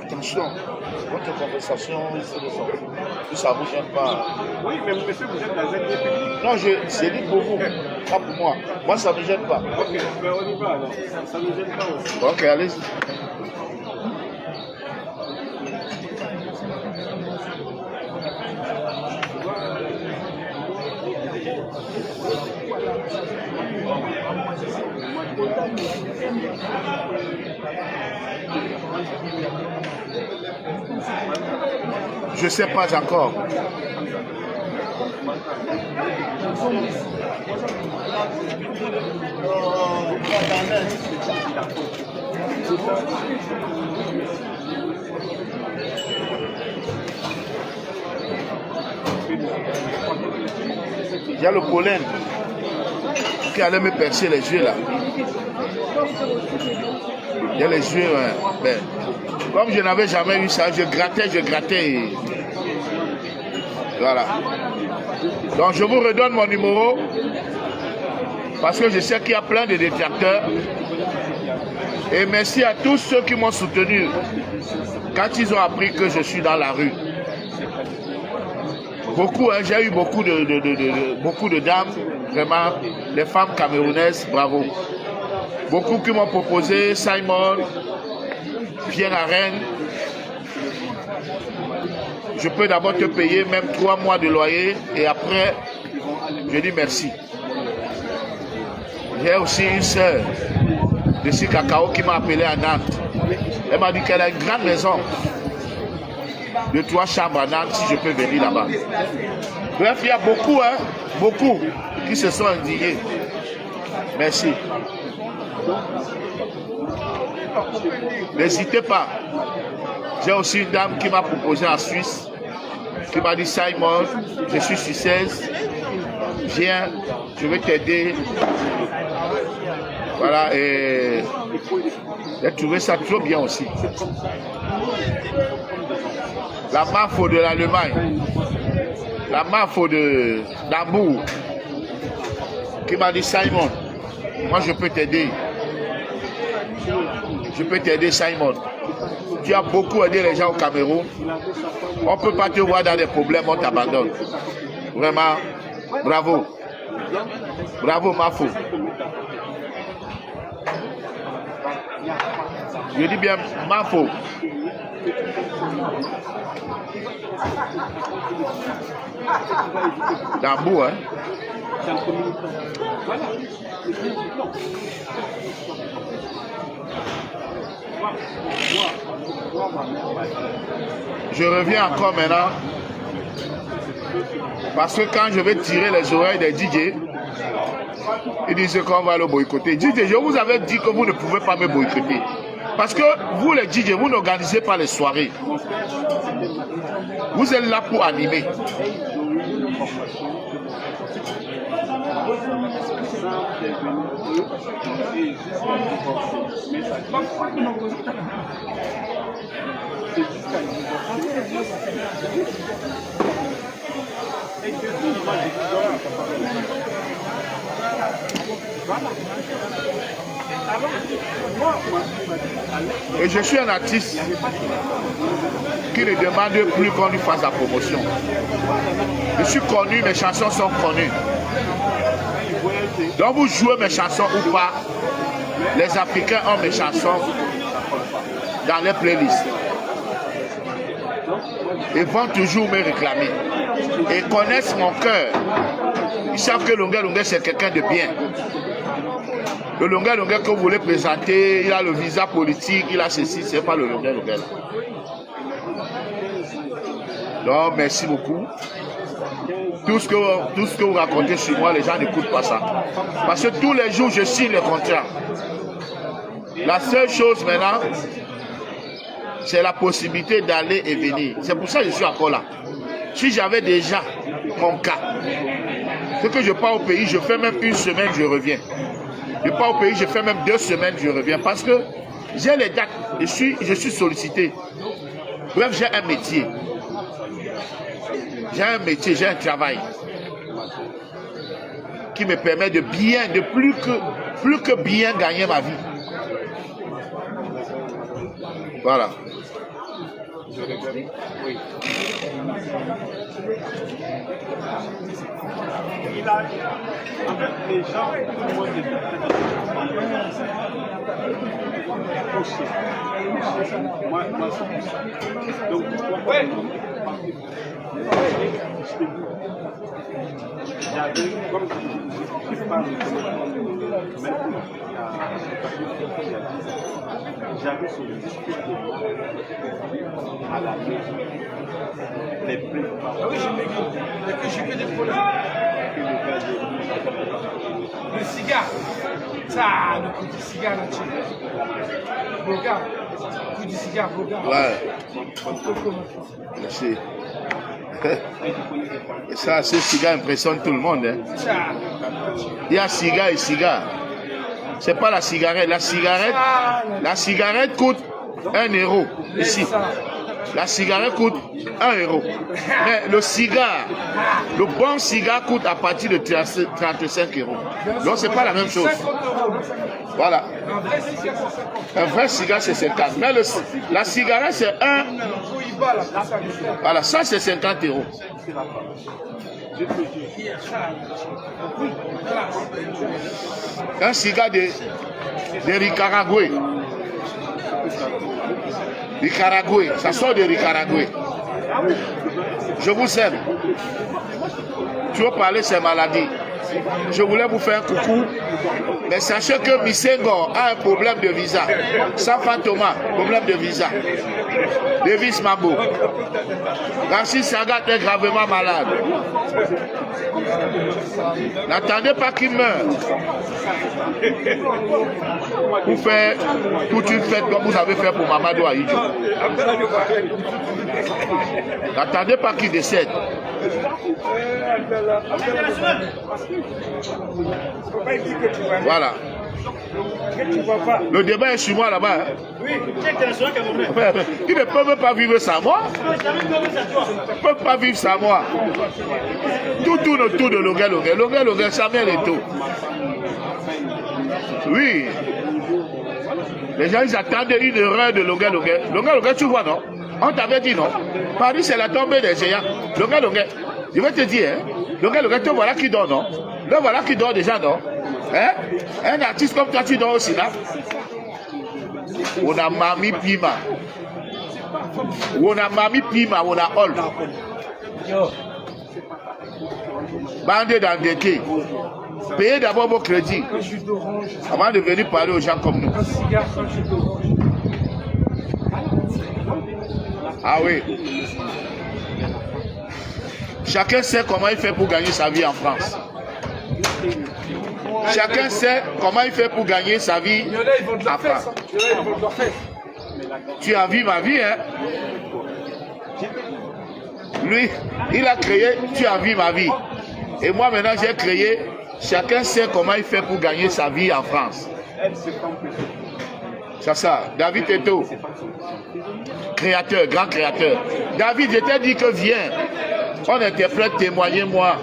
Attention, votre conversation, ça ne vous gêne pas. Oui, mais monsieur, vous êtes dans un lieu public. Non, c'est dit pour vous, pas pour moi. Moi, ça ne me gêne pas. Ok, mais on y va alors. Ça ne nous gêne pas aussi. Ok, allez-y. Je ne sais pas encore. Il y a le pollen qui allait me percer les yeux là. Il y a les yeux, hein. Ben, comme je n'avais jamais eu ça, je grattais. Et... Voilà. Donc je vous redonne mon numéro parce que je sais qu'il y a plein de détracteurs. Et merci à tous ceux qui m'ont soutenu quand ils ont appris que je suis dans la rue. Beaucoup, hein, j'ai eu beaucoup de dames, vraiment, les femmes camerounaises, bravo. Beaucoup qui m'ont proposé Simon, viens à Rennes. Je peux d'abord te payer même 3 mois de loyer et après, je dis merci. J'ai aussi une sœur de Cacao qui m'a appelé à Nantes. Elle m'a dit qu'elle a une grande maison de 3 chambres à Nantes si je peux venir là-bas. Bref, il y a beaucoup, hein, beaucoup qui se sont indignés. Merci. N'hésitez pas. J'ai aussi une dame qui m'a proposé en Suisse, qui m'a dit Simon, je suis suissaise, viens, je vais t'aider. Voilà, et j'ai trouvé ça trop bien aussi. La MAFO de l'Allemagne, la MAFO d'Hambourg, qui m'a dit Simon, moi je peux t'aider. Je peux t'aider Simon. Tu as beaucoup aidé les gens au Cameroun. On ne peut pas te voir dans des problèmes, on t'abandonne. Vraiment, bravo. Bravo Mafo. Je dis bien Mafo. D'Hambourg, hein. Je reviens encore maintenant parce que quand je vais tirer les oreilles des DJ, ils disent qu'on va le boycotter. DJ, je vous avais dit que vous ne pouvez pas me boycotter. Parce que vous les DJ, vous n'organisez pas les soirées. Vous êtes là pour animer. Et je suis un artiste qui ne demande plus qu'on lui fasse la promotion. Je suis connu, mes chansons sont connues. Donc vous jouez mes chansons ou pas, les Africains ont mes chansons dans les playlists. Ils vont toujours me réclamer. Et connaissent mon cœur. Ils savent que Longuet Longuet c'est quelqu'un de bien. Le Longuet Longuet que vous voulez présenter, il a le visa politique, il a ceci, c'est pas le Longuet Longuet. Donc merci beaucoup. Tout ce que vous racontez sur moi, les gens n'écoutent pas ça. Parce que tous les jours, je signe les contrats. La seule chose maintenant, c'est la possibilité d'aller et venir. C'est pour ça que je suis encore là. Si j'avais déjà mon cas, c'est que je pars au pays, je fais même une semaine, je reviens. Je pars au pays, je fais même 2 semaines, je reviens. Parce que j'ai les dates, je suis sollicité. Bref, j'ai un métier. J'ai un métier, j'ai un travail qui me permet de plus que bien gagner ma vie. Voilà. Je regrette. Oui. Il a. En fait, les gens, tout le monde est poussé. Moi, c'est poussé. Donc, ouais. J'avais, comme je parle j'avais sur le discours de moi à la maison les préoccupations. Ah oui, j'ai fait des problèmes. Le cigare, ça, le coup du cigare là-dessus. Regarde, le coup du cigare, regarde. Ouais. Merci. Et ça, ce cigare impressionne tout le monde. Hein. Il y a cigare et cigare. C'est pas la cigarette. La cigarette coûte 1 euro ici. La cigarette coûte 1 euro. Mais le cigare, le bon cigare coûte à partir de 35 euros. Donc c'est pas la même chose. Voilà. Un vrai cigare c'est 50. Mais la cigarette c'est 1. Voilà, ça c'est 50 euros. Un cigare de Nicaragua. Nicaragua, ça sort de Nicaragua. Je vous aime. Tu veux parler de ces maladies. Je voulais vous faire un coucou. Mais sachez que Misengo a un problème de visa. Sanfa Thomas, problème de visa. Davis Mabo. Rachid Sagat est gravement malade. N'attendez pas qu'il meure. Vous faites toute une fête comme vous avez fait pour Mamadou Aïdjo. N'attendez pas qu'il décède. Voilà. Le débat est sur moi là-bas. Hein. Ils ne peuvent pas vivre sans moi. Ils ne peuvent pas vivre sans moi. Tout tourne autour de Logué, Samuel et tout. Oui. Les gens ils attendent une erreur de Logué. Logué, tu vois non? On t'avait dit non? Paris c'est la tombée des géants. Logué. Je vais te dire, hein? Logué, te voilà qui dort, non? Le voilà qui dort déjà, non? Hein? Un artiste comme toi, tu dors aussi, là? On a Mami Pima. On a Mami Pima, on a Hall. Bande d'endettés. Payez d'abord vos crédits avant de venir parler aux gens comme nous. Ah oui. Chacun sait comment il fait pour gagner sa vie en France. Chacun sait comment il fait pour gagner sa vie en France. Tu as vu ma vie, hein? Lui, il a créé, tu as vu ma vie. Et moi maintenant j'ai créé, chacun sait comment il fait pour gagner sa vie en France. C'est ça, David Teto, créateur, grand créateur. David, je t'ai dit que viens, on interprète, témoignez-moi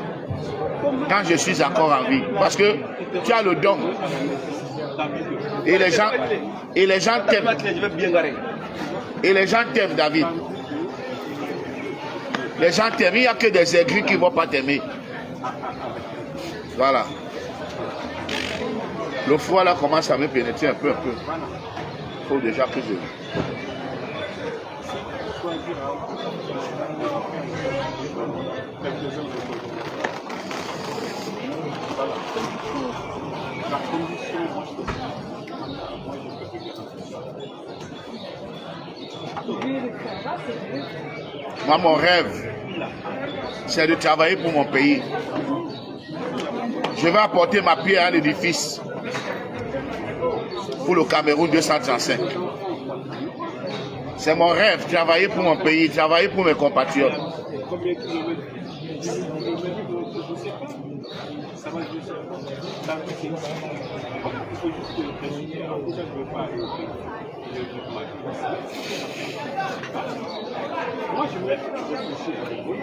quand je suis encore en vie. Parce que tu as le don. Et les gens t'aiment. Et les gens t'aiment, David. Les gens t'aiment. Il n'y a que des aigris qui ne vont pas t'aimer. Voilà. Le froid là commence à me pénétrer un peu. Il faut déjà que je... Moi, mon rêve, c'est de travailler pour mon pays. Je vais apporter ma pierre à l'édifice pour le Cameroun 235. C'est mon rêve, travailler pour mon pays, travailler pour mes compatriotes.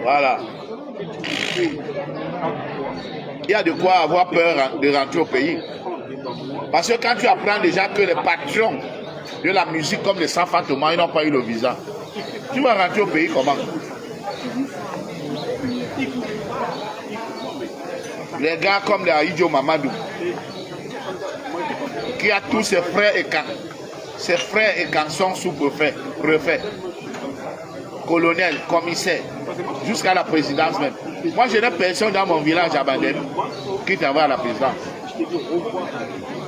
Voilà. Il y a de quoi avoir peur de rentrer au pays. Parce que quand tu apprends déjà que les patrons de la musique comme les Sanfa Thomas, ils n'ont pas eu le visa. Tu vas rentrer au pays comment? Les gars comme les Aïdjo Mamadou, qui a tous ses frères et cançons sous-préfets, préfets, colonels, commissaires, jusqu'à la présidence même. Moi, je n'ai personne dans mon village à Baden qui travaille à la présidence.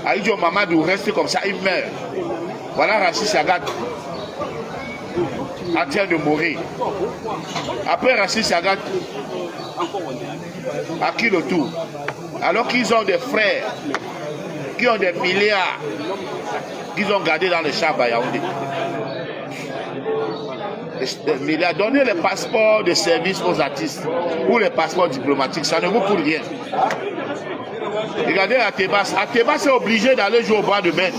Aïdjo Mamadou reste comme ça, il meurt. Voilà Rachid Sagat en train de mourir. Après Rachid Sagat, à qui le tour? Alors qu'ils ont des frères qui ont des milliards qu'ils ont gardés dans les chambres à Yaoundé. Milliards. Donner les passeports de service aux artistes ou les passeports diplomatiques, ça ne vaut pour rien. Regardez Atebas. Atebas est obligé d'aller jouer au bras de mer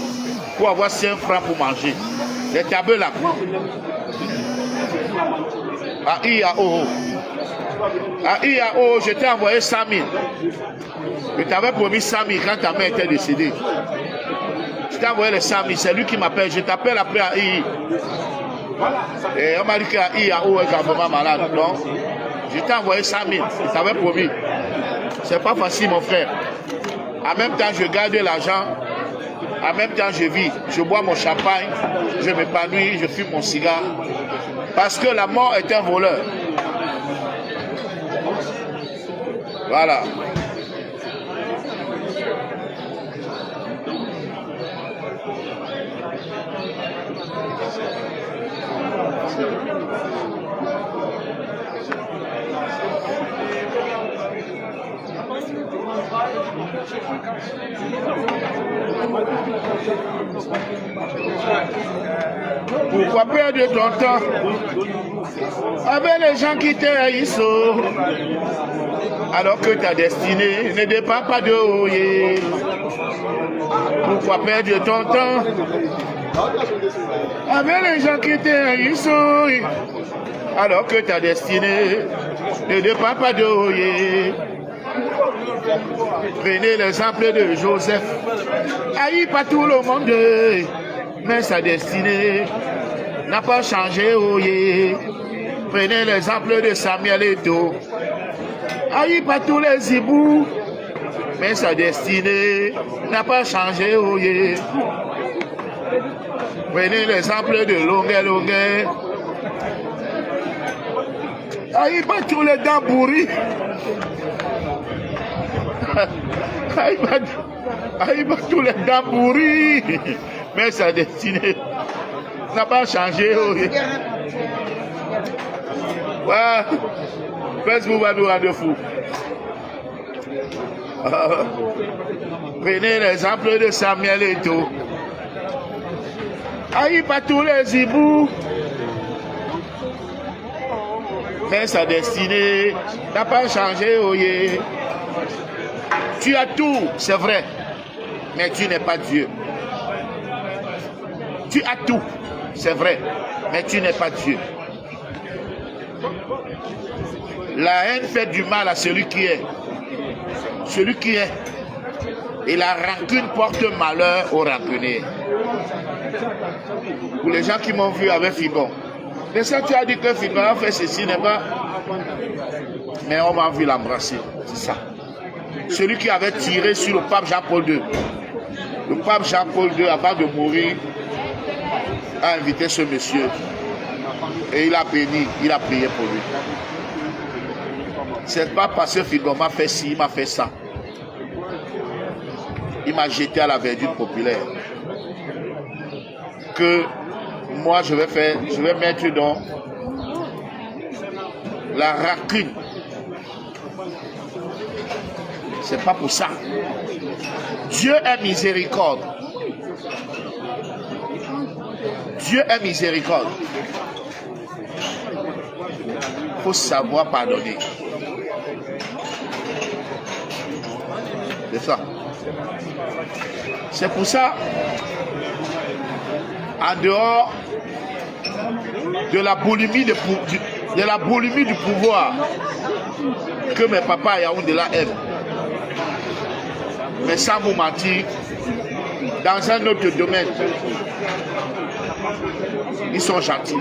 pour avoir 5 francs pour manger. Les tables là. À IAO. À IAO, je t'ai envoyé 100 000. Je t'avais promis 100 000 quand ta mère était décédée. Je t'ai envoyé les 100 000. C'est lui qui m'appelle. Je t'appelle après à II. Et on m'a dit qu'à IAO est vraiment malade. Donc, je t'ai envoyé 100 000. Je t'avais promis. C'est pas facile, mon frère. En même temps, je garde l'argent. En même temps, je vis. Je bois mon champagne. Je m'épanouis. Je fume mon cigare. Parce que la mort est un voleur. Voilà. Pourquoi perdre ton temps avec les gens qui te haïssent alors que ta destinée ne dépend pas de Oye? Pourquoi perdre ton temps avec les gens qui te haïssent alors que ta destinée ne dépend pas de Oye? Prenez l'exemple de Joseph, haï pas tout le monde, mais sa destinée n'a pas changé. Oye. Prenez l'exemple de Samuel Eto'o, haï pas tous les hiboux, mais sa destinée n'a pas changé. Oye. Prenez l'exemple de Longuet, haï pas tous les dents pourris. Aïe, tous les dents pourris, mais sa destinée n'a pas changé. Ouais. Facebook va nous rendre fous. Prenez l'exemple de Samuel Eto'o. Aïe, pas tous les hiboux, mais sa destinée n'a pas changé. Oye. Tu as tout, c'est vrai, mais tu n'es pas Dieu. Tu as tout, c'est vrai, mais tu n'es pas Dieu. La haine fait du mal à celui qui est. Celui qui est. Et la rancune porte malheur aux rancuniers. Pour les gens qui m'ont vu avec Fibon. Mais ça, tu as dit que Fibon a fait ceci, n'est pas. Mais on m'a vu l'embrasser, c'est ça. Celui qui avait tiré sur le pape Jean-Paul II. Le pape Jean-Paul II, avant de mourir, a invité ce monsieur. Et il a béni, il a prié pour lui. C'est pas parce que Figon m'a fait ci, il m'a fait ça. Il m'a jeté à la verdure populaire. Que moi je vais mettre dans la rancune. C'est pas pour ça. Dieu est miséricorde. Dieu est miséricorde. Il faut savoir pardonner. C'est ça. C'est pour ça, en dehors de la boulimie du pouvoir que mes papas à Yaoundé là aiment, mais sans vous mentir, dans un autre domaine, ils sont gentils.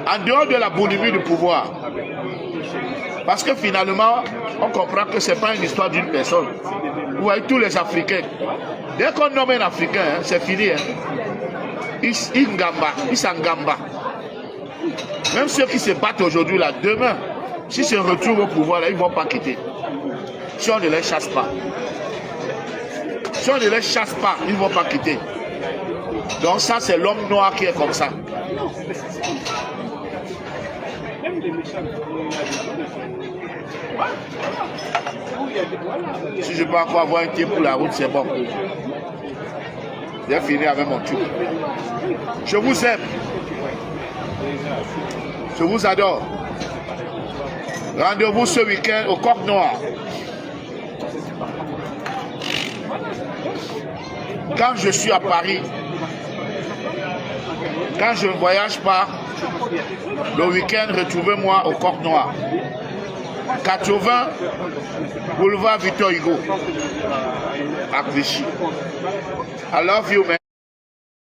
En dehors de la bonhomie du pouvoir. Parce que finalement, on comprend que ce n'est pas une histoire d'une personne. Vous voyez tous les Africains. Dès qu'on nomme un Africain, hein, c'est fini. Hein. Ils s'engamba. Même ceux qui se battent aujourd'hui, là, demain, si se retrouvent au pouvoir, là, ils ne vont pas quitter. Si on ne les chasse pas. Si on ne les chasse pas, ils ne vont pas quitter. Donc ça, c'est l'homme noir qui est comme ça. Si je peux encore avoir un pied pour la route, c'est bon. J'ai fini avec mon truc. Je vous aime. Je vous adore. Rendez-vous ce week-end au Coq Noir. Quand je suis à Paris, quand je ne voyage pas, le week-end, retrouvez-moi au Coq Noir. 80 boulevard Victor Hugo à Clichy. I love you, man.